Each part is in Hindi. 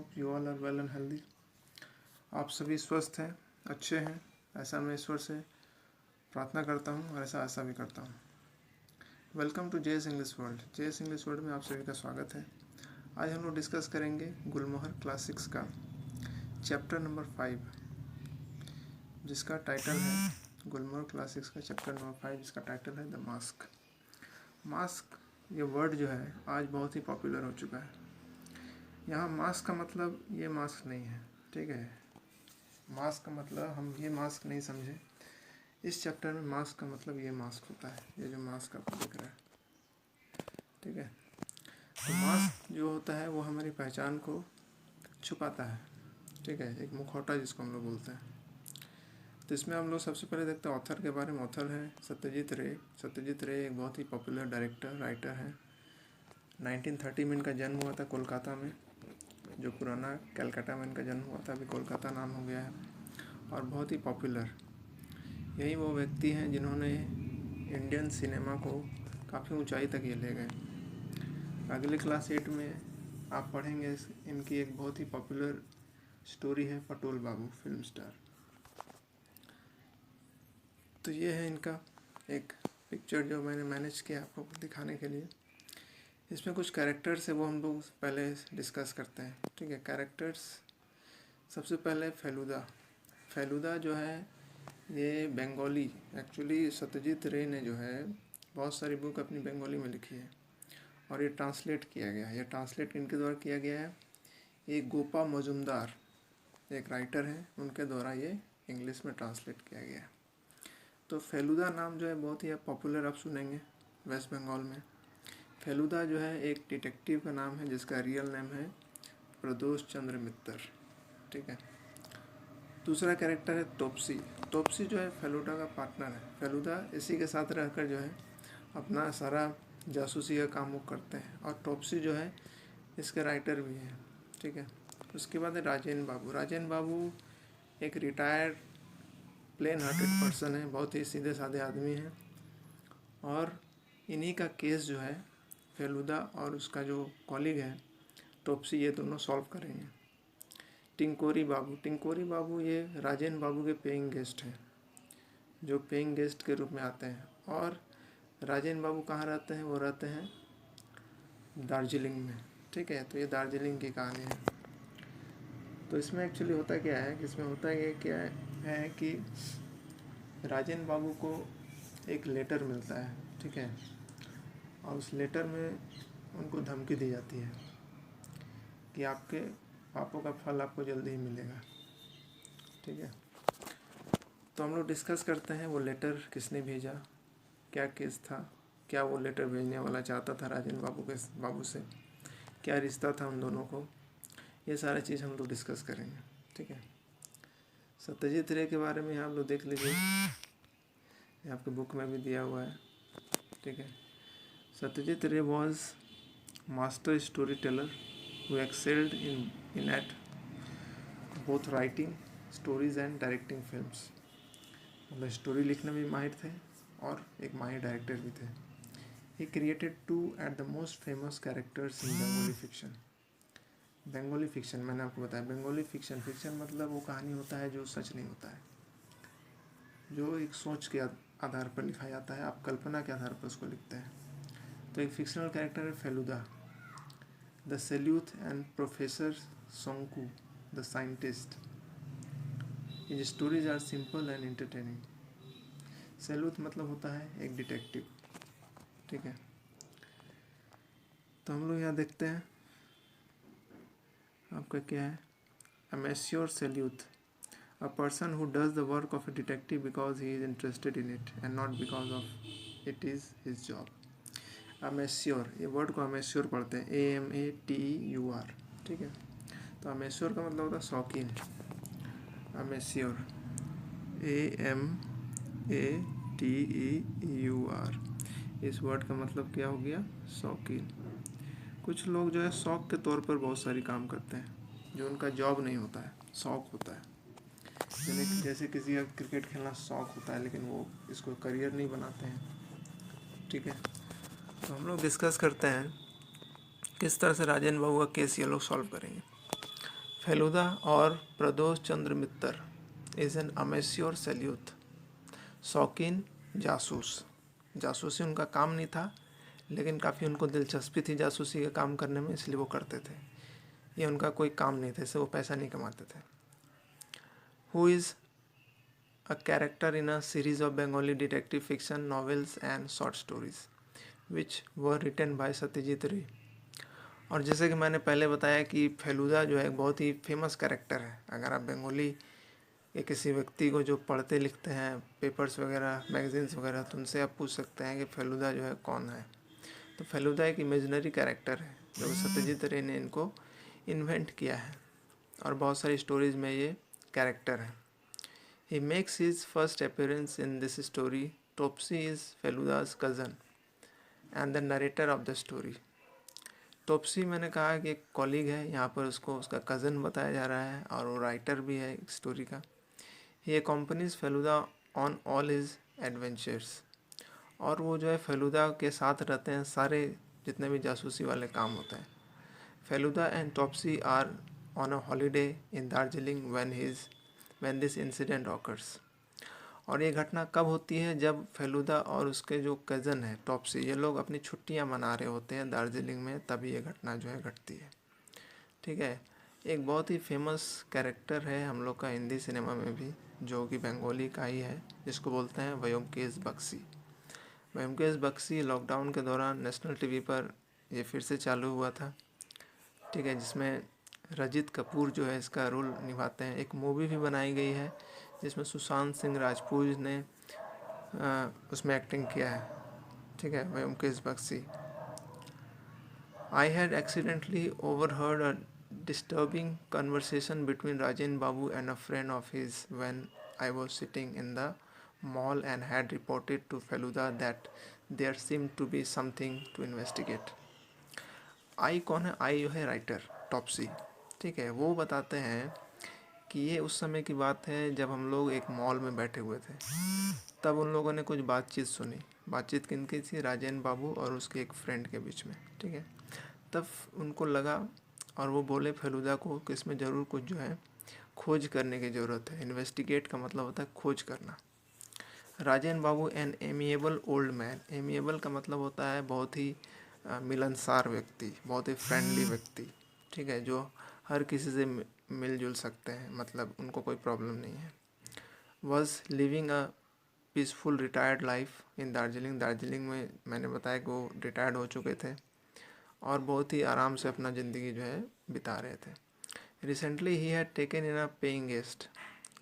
Hope you all are well and healthy. आप सभी स्वस्थ हैं, अच्छे हैं, ऐसा मैं ईश्वर से प्रार्थना करता हूँ और ऐसा आशा भी करता हूँ। Welcome to JS English world. JS English world में आप सभी का स्वागत है। आज हम लोग डिस्कस करेंगे गुलमोहर क्लासिक्स का चैप्टर नंबर 5, जिसका टाइटल है गुलमोहर क्लासिक्स का चैप्टर नंबर 5, जिसका टाइटल है द मास्क। मास्क ये वर्ड जो है आज बहुत ही पॉपुलर हो चुका है। यहाँ मास्क का मतलब ये मास्क नहीं है, ठीक है। मास्क का मतलब हम ये मास्क नहीं समझे। इस चैप्टर में मास्क का मतलब ये मास्क होता है, ये जो मास्क आपको दिख रहा है, ठीक है। तो मास्क जो होता है वो हमारी पहचान को छुपाता है, ठीक है, एक मुखौटा जिसको हम लोग बोलते हैं। तो इसमें हम लोग सबसे पहले देखते हैं ऑथर के बारे में। ऑथर है सत्यजीत रे। सत्यजीत रे एक बहुत ही पॉपुलर डायरेक्टर राइटर है। 1930 में इनका जन्म हुआ था कोलकाता में, जो पुराना कलकत्ता में इनका जन्म हुआ था, अभी कोलकाता नाम हो गया है, और बहुत ही पॉपुलर। यही वो व्यक्ति हैं जिन्होंने इंडियन सिनेमा को काफ़ी ऊंचाई तक ये ले गए। अगले क्लास 8 में आप पढ़ेंगे इनकी एक बहुत ही पॉपुलर स्टोरी है पटोल बाबू फिल्म स्टार। तो ये है इनका एक पिक्चर जो मैंने मैनेज किया आपको दिखाने के लिए। इसमें कुछ कैरेक्टर्स है वो हम लोग पहले डिस्कस करते हैं, ठीक है। कैरेक्टर्स सबसे पहले फेलुदा जो है ये बंगाली, एक्चुअली सत्यजीत रे ने जो है बहुत सारी बुक अपनी बंगाली में लिखी है और ये ट्रांसलेट किया गया है। ये ट्रांसलेट इनके द्वारा किया गया है। ये गोपा मजुमदार एक राइटर हैं, उनके द्वारा ये इंग्लिश में ट्रांसलेट किया गया है। तो फेलुदा नाम जो है बहुत ही पॉपुलर आप सुनेंगे वेस्ट बंगाल में। फेलुदा जो है एक डिटेक्टिव का नाम है जिसका रियल नेम है प्रदोष चंद्र मित्तर, ठीक है। दूसरा कैरेक्टर है टोप्सी। टोप्सी जो है फेलुदा का पार्टनर है। फेलुदा इसी के साथ रहकर जो है अपना सारा जासूसी का काम वो करते हैं, और टोप्सी जो है इसके राइटर भी हैं, ठीक है। उसके बाद है राजेंद्र बाबू। राजेंद्र बाबू एक रिटायर्ड प्लेन हार्टेड पर्सन है, बहुत ही सीधे साधे आदमी हैं, और इन्हीं का केस जो है फेलुदा और उसका जो कॉलीग है टोप्सी, ये दोनों सॉल्व करेंगे। टिंकोरी बाबू ये राजेंद्र बाबू के पेइंग गेस्ट हैं, जो पेइंग गेस्ट के रूप में आते हैं। और राजेंद्र बाबू कहाँ रहते हैं? वो रहते हैं दार्जिलिंग में, ठीक है। तो ये दार्जिलिंग की कहानी है। तो इसमें एक्चुअली होता क्या है कि इसमें होता ये क्या है कि राजेंद्र बाबू को एक लेटर मिलता है, ठीक है, और उस लेटर में उनको धमकी दी जाती है कि आपके पापों का फल आपको जल्दी ही मिलेगा, ठीक है। तो हम लोग डिस्कस करते हैं वो लेटर किसने भेजा, क्या केस था, क्या वो लेटर भेजने वाला चाहता था राजेंद्र बाबू से, क्या रिश्ता था उन दोनों को, ये सारा चीज़ हम लोग डिस्कस करेंगे, ठीक है। सत्यजीत रे के बारे में आप लोग देख लीजिए, ये आपके बुक में भी दिया हुआ है, ठीक है। सत्यजीत रे was master story teller who excelled in at both writing stories and directing films। मतलब स्टोरी लिखने में भी माहिर थे और एक माहिर डायरेक्टर भी थे। He created two at the most famous characters in Bengali fiction। Bengali fiction मैंने आपको बताया, बंगाली फिक्शन मतलब वो कहानी होता है जो सच नहीं होता है, जो एक सोच के आधार पर लिखा जाता है, आप कल्पना के आधार पर उसको लिखते हैं। तो एक फिक्शनल कैरेक्टर है Feluda, the sleuth and professor Shonku the scientist. ये stories are simple and entertaining. Sleuth मतलब होता है एक डिटेक्टिव, ठीक है। तो हम लोग यहाँ देखते हैं आपका क्या है, अ मैस्योर सेल्यूथ, a person who does the work of a detective because he is interested in it and not because of it is his job। अमेश्योर, ये वर्ड को अमेश्योर पढ़ते हैं, AMATEUR, ठीक है। तो अमेश्योर का मतलब होता है शौकीन। अमेश्योर AMATEUR, इस वर्ड का मतलब क्या हो गया? शौकीन। कुछ लोग जो है शौक के तौर पर बहुत सारी काम करते हैं, जो उनका जॉब नहीं होता है, शौक होता है। जैसे किसी का क्रिकेट खेलना शौक होता है, लेकिन वो इसको करियर नहीं बनाते हैं, ठीक है। तो हम लोग डिस्कस करते हैं किस तरह से राजेंद्र बाबू का केस ये लोग सॉल्व करेंगे। फेलुदा और प्रदोष चंद्र मित्तर इज़ एन अमेच्योर सैल्यूट, शौकीन जासूस। जासूसी उनका काम नहीं था, लेकिन काफ़ी उनको दिलचस्पी थी जासूसी का काम करने में, इसलिए वो करते थे। ये उनका कोई काम नहीं था, इससे वो पैसा नहीं कमाते थे। Who is a character in a series of Bengali detective fiction novels and short stories which were written by Satyajit रे। और जैसे कि मैंने पहले बताया कि फेलुदा जो है एक बहुत ही फेमस कैरेक्टर है। अगर आप बंगाली के किसी व्यक्ति को जो पढ़ते लिखते हैं पेपर्स वगैरह मैगजीन्स वगैरह, तो उनसे आप पूछ सकते हैं कि फेलुदा जो है कौन है। तो फेलुदा एक इमेजिनरी कैरेक्टर है जो सत्यजीत रे ने इनको इन्वेंट किया है, और बहुत सारी स्टोरीज में ये कैरेक्टर है। He makes his first appearance in this story. Topsy is Feluda's cousin and the narrator of the story. टोप्सी मैंने कहा कि एक कॉलीग है, यहाँ पर उसको उसका कज़न बताया जा रहा है और वो राइटर भी है एक स्टोरी का। ही accompanies Feluda on all his adventures, और वो जो है फेलुदा के साथ रहते हैं सारे जितने भी जासूसी वाले काम होते हैं। Feluda and Topshe are on a holiday in Darjeeling when this incident occurs। और ये घटना कब होती है? जब फेलुदा और उसके जो कज़न है टॉप्सी, ये लोग अपनी छुट्टियां मना रहे होते हैं दार्जिलिंग में, तभी ये घटना जो है घटती है। ठीक है, एक बहुत ही फेमस कैरेक्टर है हम लोग का हिंदी सिनेमा में भी, जो कि बंगाली का ही है, जिसको बोलते हैं व्योमकेश बख्शी। व्योमकेश बख्शी लॉकडाउन के दौरान नेशनल टीवी पर ये फिर से चालू हुआ था। ठीक है, जिसमें रजित कपूर जो है इसका रोल निभाते हैं। एक मूवी भी बनाई गई है जिसमें सुशांत सिंह राजपूत ने उसमें एक्टिंग किया है। ठीक है, Byomkesh Bakshi. I had accidentally overheard a disturbing conversation between Rajen Babu and a friend of his when I was sitting in the mall and had reported to Feluda that there seem to be something to investigate. I कौन है? आई है राइटर टॉप्सी। ठीक है, वो बताते हैं कि ये उस समय की बात है जब हम लोग एक मॉल में बैठे हुए थे, तब उन लोगों ने कुछ बातचीत सुनी। बातचीत किनकी थी? राजेन बाबू और उसके एक फ्रेंड के बीच में। ठीक है, तब उनको लगा और वो बोले फेलुदा को कि इसमें ज़रूर कुछ जो है खोज करने की ज़रूरत है। इन्वेस्टिगेट का मतलब होता है खोज करना। Rajen Babu an amiable old man, amiable का मतलब होता है बहुत ही मिलनसार व्यक्ति, बहुत ही फ्रेंडली व्यक्ति। ठीक है, जो हर किसी से मिलजुल सकते हैं, मतलब उनको कोई प्रॉब्लम नहीं है। Was living a peaceful retired life in Darjeeling, Darjeeling में मैंने बताया कि वो रिटायर्ड हो चुके थे और बहुत ही आराम से अपना ज़िंदगी जो है बिता रहे थे। Recently he had taken in a paying guest,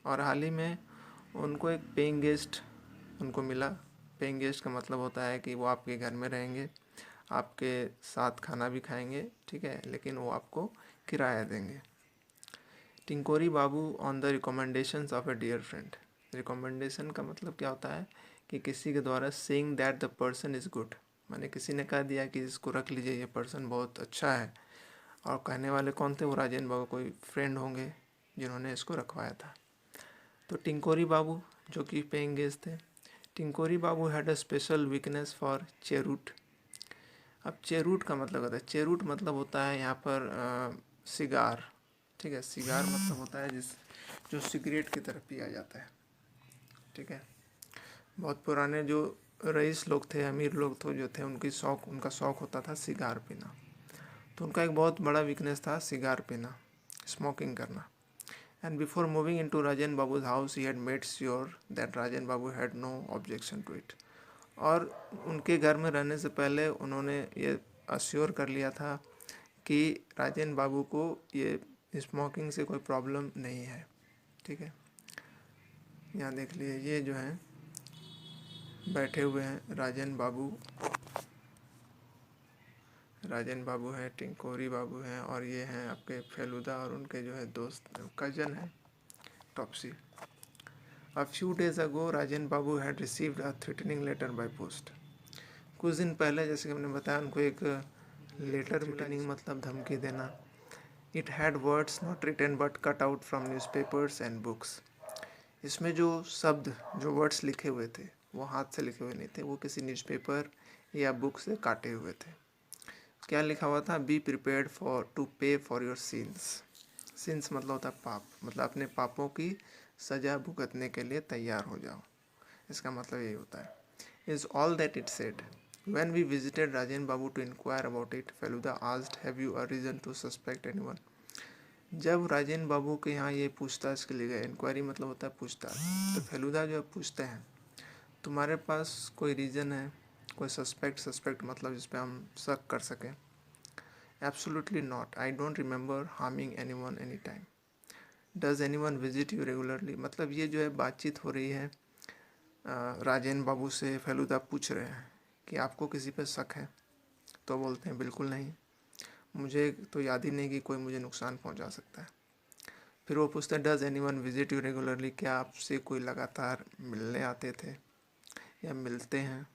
और हाल ही में उनको एक पेइंग गेस्ट उनको मिला। पेइंग गेस्ट का मतलब होता है कि वो आपके घर में रहेंगे, आपके साथ खाना भी खाएंगे। ठीक है, लेकिन वो आपको किराया देंगे। Tinkori Babu on the recommendations of a dear friend. Recommendation का मतलब क्या होता है कि किसी के द्वारा saying that the person is good, माने किसी ने कह दिया कि इसको रख लीजिए, ये पर्सन बहुत अच्छा है। और कहने वाले कौन थे? वो राजेंद्र बाबू, कोई फ्रेंड होंगे जिन्होंने इसको रखवाया था। तो टिंकोरी बाबू जो कि पेइंग गेस्ट थे। Tinkori Babu had a special weakness for cheroot. अब चेरूट का मतलब होता है, चेरूट मतलब होता है यहाँ पर सिगार। ठीक है, सिगार मतलब होता है जो सिगरेट की तरह पिया जाता है। ठीक है, बहुत पुराने जो रईस लोग थे, अमीर लोग थे जो थे, उनका शौक होता था सिगार पीना। तो उनका एक बहुत बड़ा वीकनेस था सिगार पीना, स्मोकिंग करना। And before moving into Rajen babu's house he had made sure that Rajen babu had no objection to it. और उनके घर में रहने से पहले उन्होंने ये अश्योर कर लिया था कि राजेन बाबू को ये स्मोकिंग से कोई प्रॉब्लम नहीं है। ठीक है, यहाँ देख लिए ये जो हैं बैठे हुए हैं राजेन बाबू हैं, टिंकोरी बाबू हैं, और ये हैं आपके फेलुदा और उनके जो है दोस्त कजन हैं Topshe. A few days ago, Rajen babu had received a threatening letter by post. कुछ दिन पहले, जैसे कि हमने बताया, उनको एक लेटर मिला, मतलब धमकी देना। It had words not written but cut out from newspapers and books. इसमें जो शब्द, जो वर्ड्स लिखे हुए थे, वो हाथ से लिखे हुए नहीं थे, वो किसी न्यूज़पेपर या बुक से काटे हुए थे। क्या लिखा हुआ था? बी प्रिपेयर्ड फॉर टू पे फॉर योर सीन्स। सिंस मतलब होता है पाप, मतलब अपने पापों की सजा भुगतने के लिए तैयार हो जाओ, इसका मतलब यही होता है। Is all that it said. When we visited Rajen Babu to inquire about it, Feluda asked, "Have you a reason to suspect anyone?" जब राजेन बाबू के यहाँ ये पूछताछ के लिए गए, इंक्वायरी मतलब होता है पूछताछ, तो फेलुदा जो है पूछते हैं, तुम्हारे पास कोई रीज़न है, कोई सस्पेक्ट मतलब जिस पे हम शक कर सकें? Absolutely not, I don't remember harming anyone any time. Does anyone visit you regularly, मतलब ये जो है बातचीत हो रही है राजेन बाबू से, फेलुदा पूछ रहे हैं कि आपको किसी पे शक है? तो बोलते हैं बिल्कुल नहीं, मुझे तो याद ही नहीं कि कोई मुझे नुकसान पहुंचा सकता है। फिर वो पूछते हैं does anyone visit you regularly, क्या आपसे कोई लगातार मिलने आते थे या मिलते हैं?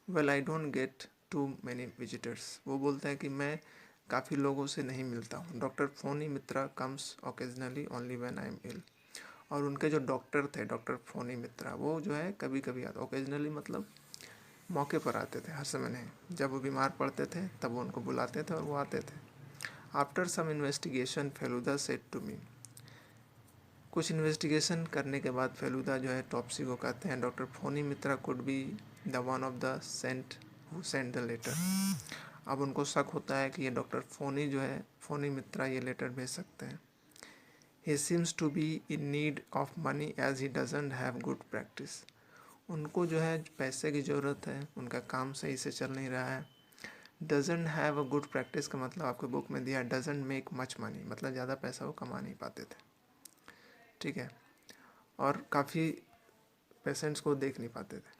Well I don't get too many visitors, वो बोलते हैं कि मैं काफ़ी लोगों से नहीं मिलता हूँ। Doctor Phoni Mitra comes occasionally only when I am ill, और उनके जो डॉक्टर थे डॉक्टर फोनी मित्रा, वो जो है कभी कभी आते, ओकेजनली मतलब मौके पर आते थे, हर समय नहीं, जब वो बीमार पड़ते थे तब वो उनको बुलाते थे और वो आते थे। After some investigation Feluda said to me, कुछ इन्वेस्टिगेशन करने के बाद फेलुदा जो है टॉप्सी को कहते हैं, doctor Phoni Mitra could be the one of the sent who sent the letter. अब उनको शक होता है कि ये डॉक्टर फोनी जो है, फोनी मित्रा ये लेटर भेज सकते हैं। He seems to be in need of money as he doesn't have good practice, उनको जो है पैसे की ज़रूरत है, उनका काम सही से चल नहीं रहा है। Doesn't have a good practice का मतलब आपके बुक में दिया डजंट मेक मच मनी, मतलब ज़्यादा पैसा वो कमा नहीं पाते थे, ठीक है, और काफ़ी पेशेंट्स को देख नहीं पाते थे।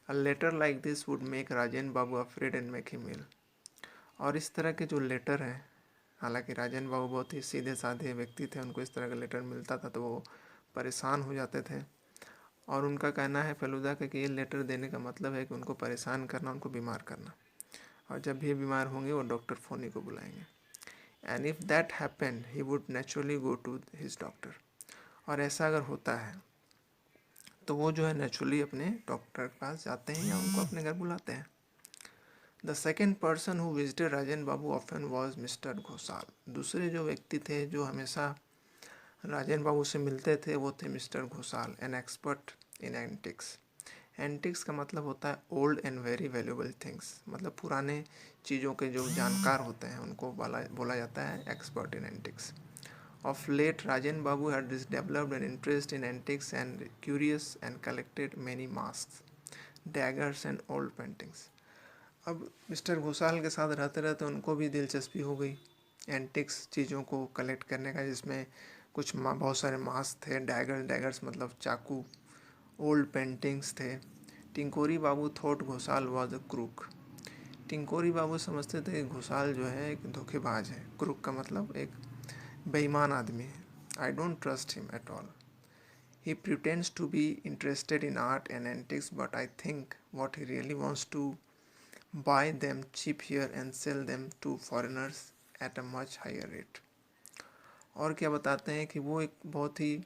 A letter like this would make Rajen Babu afraid and make him ill, और इस तरह के जो लेटर हैं, हालांकि राजेन बाबू बहुत ही सीधे साधे व्यक्ति थे, उनको इस तरह का लेटर मिलता था तो वो परेशान हो जाते थे, और उनका कहना है फेलुदा का कि ये लेटर देने का मतलब है कि उनको परेशान करना, उनको बीमार करना, और जब भी बीमार होंगे वो डॉक्टर फोनी को बुलाएंगे। And if that happen he would naturally go to his doctor, और ऐसा अगर होता है तो वो जो है नेचुरली अपने डॉक्टर के पास जाते हैं या उनको अपने घर बुलाते हैं। The second person who visited Rajen Babu often was mister Ghoshal, दूसरे जो व्यक्ति थे जो हमेशा राजेन बाबू से मिलते थे वो थे mister Ghoshal, an expert in antics. Antics का मतलब होता है old and very valuable things, मतलब पुराने चीज़ों के जो जानकार होते हैं उनको बोला जाता है expert in antics. Of late, Rajan Babu had developed an interest in antiques and curious and collected many masks, daggers and old paintings. अब मिस्टर घोषाल के साथ रहते रहते उनको भी दिलचस्पी हो गई एंटिक्स चीज़ों को कलेक्ट करने का, जिसमें कुछ बहुत सारे मास्क थे, डैगर्स मतलब चाकू, ओल्ड पेंटिंग्स थे। Tinkori Babu thought Ghoshal was a crook, Tinkori Babu समझते थे कि घोषाल जो है एक धोखेबाज है, क्रूक का मतलब एक बेईमान आदमी है। I don't trust him at all, he pretends to be interested in art and antiques, but I think what he really wants to buy them cheap here and sell them to foreigners at a much higher rate. और क्या बताते हैं कि वो एक बहुत ही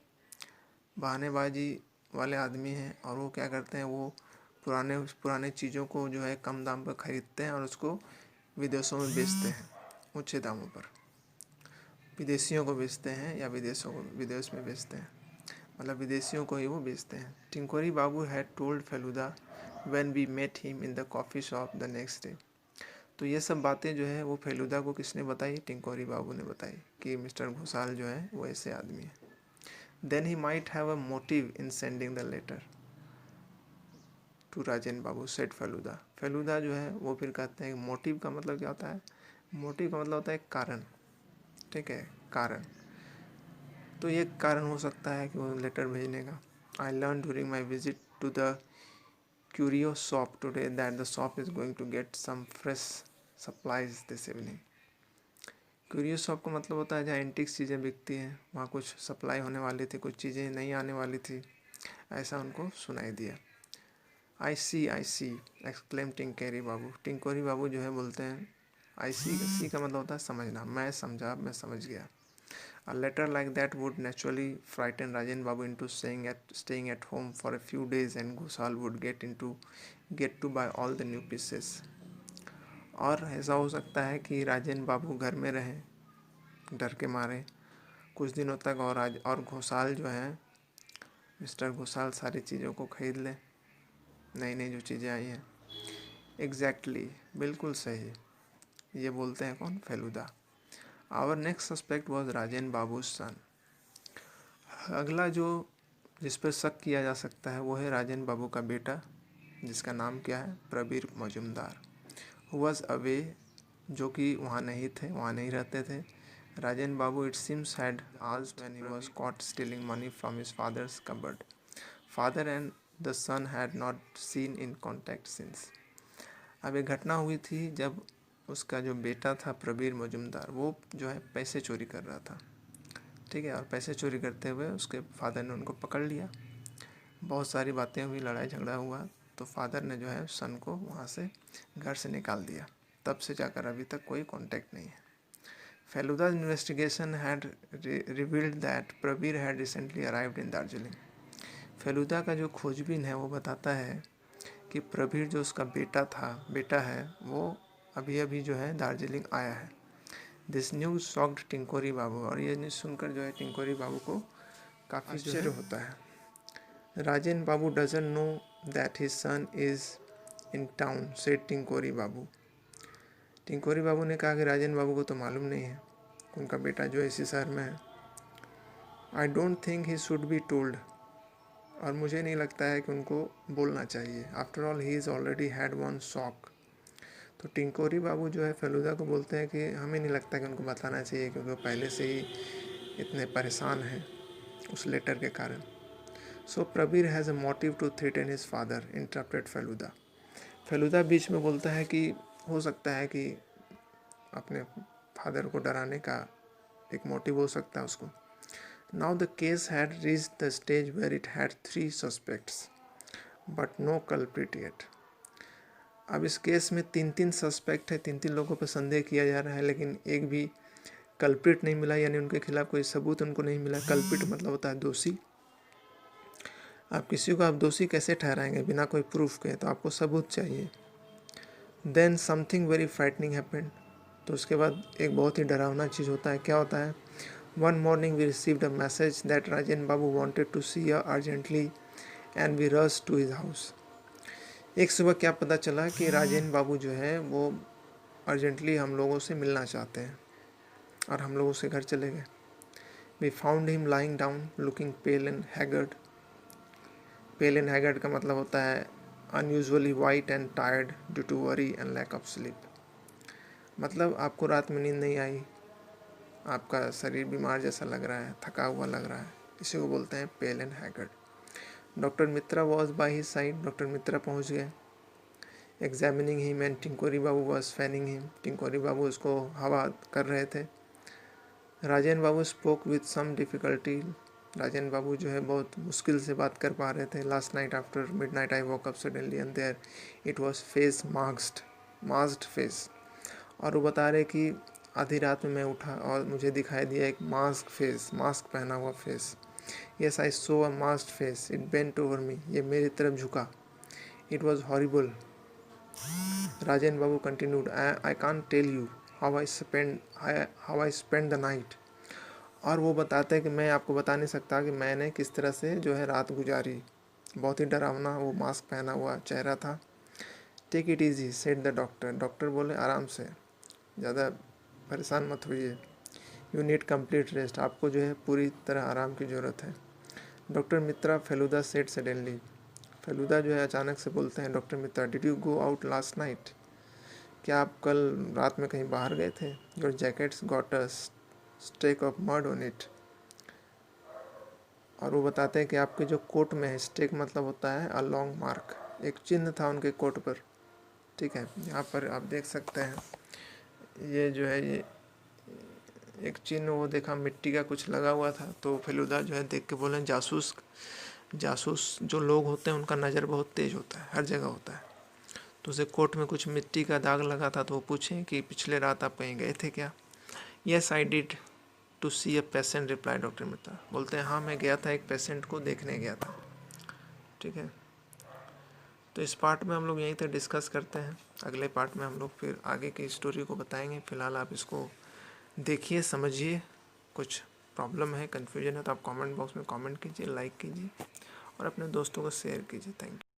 बहानेबाजी वाले आदमी हैं, और वो क्या करते हैं, वो पुराने चीज़ों को जो है कम दाम पर ख़रीदते हैं और उसको विदेशों में बेचते हैं ऊँचे दामों पर, विदेशियों को बेचते हैं या विदेश में बेचते हैं, मतलब विदेशियों को ही वो बेचते हैं। Tinkori Babu had told Feluda when we met him in the coffee shop the next day, तो ये सब बातें जो है वो फेलुदा को किसने बताई? टिंकोरी बाबू ने बताई कि मिस्टर घोषाल जो है वो ऐसे आदमी है। Then he might have a motive in sending the letter to Rajen babu said Feluda, Feluda जो है वो फिर कहते हैं मोटिव का मतलब क्या होता है? मोटिव का मतलब होता है कारण, ठीक है, कारण, तो ये कारण हो सकता है कि वो लेटर भेजने का। I learn during my visit to the curio shop today that the shop is going to get some fresh supplies this evening. Curio shop का मतलब होता है जहाँ एंटिक्स चीज़ें बिकती हैं, वहाँ कुछ सप्लाई होने वाली थी, कुछ चीज़ें नहीं आने वाली थी, ऐसा उनको सुनाई दिया। आई सी एक्सक्लेम टिंकोरी बाबू, टिंकोरी बाबू जो है बोलते हैं आई सी का मतलब होता है समझना, मैं समझा, मैं समझ गया। A letter like that would naturally frighten Rajan Babu into staying at home for a few days, and Ghoshal would get to buy all the new pieces. और ऐसा हो सकता है कि राजन बाबू घर में रहें डर के मारे, कुछ दिनों तक और घोषाल जो है, मिस्टर घोषाल सारी चीज़ों को खरीद ले, नई नई जो चीज़ें आई हैं। एग्जैक्टली, बिल्कुल सही। ये बोलते हैं कौन? Feluda. Our next suspect was Rajen Babu son. अगला जो जिस पर शक किया जा सकता है वो है राजेन बाबू का बेटा, जिसका नाम क्या है? प्रबीर मजुमदार। वॉज अवे, जो कि वहाँ नहीं थे, वहाँ नहीं रहते थे। Rajen Babu it seems had asked when he was caught stealing money from his father's cupboard. Father and the son had not seen in contact since. अब एक घटना हुई थी जब उसका जो बेटा था प्रबीर मजुमदार, वो जो है पैसे चोरी कर रहा था, ठीक है। और पैसे चोरी करते हुए उसके फादर ने उनको पकड़ लिया। बहुत सारी बातें हुई, लड़ाई झगड़ा हुआ, तो फादर ने जो है सन को वहाँ से घर से निकाल दिया। तब से जाकर अभी तक कोई कांटेक्ट नहीं है। Feluda investigation had revealed that Prabir had recently arrived in Darjeeling. Feluda का जो खोजबीन है वो बताता है कि प्रबीर जो उसका बेटा है, वो अभी अभी जो है दार्जिलिंग आया है। दिस न्यूज शॉक्ड टिंकोरी बाबू, और ये न्यूज़ सुनकर जो है टिंकोरी बाबू को काफ़ी आश्चर्य होता है। Rajen Babu doesn't know that his son is in town, said Tinkori Babu. Tinkori Babu ने कहा कि राजेन बाबू को तो मालूम नहीं है उनका बेटा जो है इसी शहर में है। I don't think he should be told, और मुझे नहीं लगता है कि उनको बोलना चाहिए। After all he is already had one shock. तो टिंकोरी बाबू जो है फेलुदा को बोलते हैं कि हमें नहीं लगता कि उनको बताना चाहिए, क्योंकि वो पहले से ही इतने परेशान हैं उस लेटर के कारण। So Prabir has a motive to threaten his father, interrupted Feluda. Feluda बीच में बोलता है कि हो सकता है कि अपने फादर को डराने का एक मोटिव हो सकता है उसको। Now the case had reached the stage where it had 3 suspects but no culprit yet. अब इस केस में 3 सस्पेक्ट है, 3 लोगों पर संदेह किया जा रहा है, लेकिन एक भी कल्प्रिट नहीं मिला, यानी उनके खिलाफ कोई सबूत उनको नहीं मिला। कल्प्रिट मतलब होता है दोषी। आप किसी को आप दोषी कैसे ठहराएंगे बिना कोई प्रूफ के? तो आपको सबूत चाहिए। Then something very frightening happened. तो उसके बाद एक बहुत ही डरावना चीज़ होता है। क्या होता है? One morning we received a message that Rajen babu wanted to see us urgently and we rush to his house. एक सुबह क्या पता चला कि राजेन बाबू जो है वो अर्जेंटली हम लोगों से मिलना चाहते हैं, और हम लोग उसके घर चले गए। We found him lying down looking pale and haggard. Pale and haggard का मतलब होता है unusually white and tired due to worry and lack of sleep. मतलब आपको रात में नींद नहीं आई, आपका शरीर बीमार जैसा लग रहा है, थका हुआ लग रहा है, इसी को बोलते हैं pale and haggard. Doctor Mitra was by his side. Doctor Mitra पहुंच गए। Examining him and Tinkori Babu was fanning him. Tinkori Babu उसको हवा कर रहे थे। Rajen Babu spoke with some difficulty. Rajen Babu जो है बहुत मुश्किल से बात कर पा रहे थे। Last night after midnight I woke up suddenly and there it was face masked face. और वो बता रहे कि आधी रात में मैं उठा और मुझे दिखाई दिया एक मास्क पहना हुआ face. Yes I saw a masked face, it bent over me, ये मेरी तरफ झुका। It was horrible. Rajen babu continued, I can't tell you how I spend the night. और वो बताते हैं कि मैं आपको बता नहीं सकता कि मैंने किस तरह से जो है रात गुजारी। बहुत ही डरावना वो मास्क पहना हुआ चेहरा था। Take it easy said the doctor. Doctor बोले आराम से, ज़्यादा परेशान मत होइए। यू नीड कंप्लीट रेस्ट, आपको जो है पूरी तरह आराम की ज़रूरत है। Doctor Mitra Feluda said suddenly. Feluda जो है अचानक से बोलते हैं doctor Mitra, did you go out last night? क्या आप कल रात में कहीं बाहर गए थे? Your jacket's got a streak of mud on it. और वो बताते हैं कि आपके जो कोट में है, स्टेक मतलब होता है अ लॉन्ग मार्क, एक चिन्ह था उनके कोट पर, ठीक है। यहाँ पर आप देख सकते हैं ये जो है ये एक चिन्ह वो देखा, मिट्टी का कुछ लगा हुआ था। तो फेलुदा जो है देख के बोले जासूस जो लोग होते हैं उनका नज़र बहुत तेज़ होता है, हर जगह होता है। तो उसे कोट में कुछ मिट्टी का दाग लगा था, तो वो पूछें कि पिछले रात आप कहीं गए थे क्या? Yes I did to see a patient, reply doctor Mitra. बोलते हैं हाँ मैं गया था, एक पेशेंट को देखने गया था, ठीक है। तो इस पार्ट में हम लोग यहीं तक डिस्कस करते हैं। अगले पार्ट में हम लोग फिर आगे की स्टोरी को बताएंगे। फ़िलहाल आप इसको देखिए, समझिए, कुछ प्रॉब्लम है, कन्फ्यूजन है तो आप कमेंट बॉक्स में कमेंट कीजिए, लाइक कीजिए और अपने दोस्तों को शेयर कीजिए। Thank you.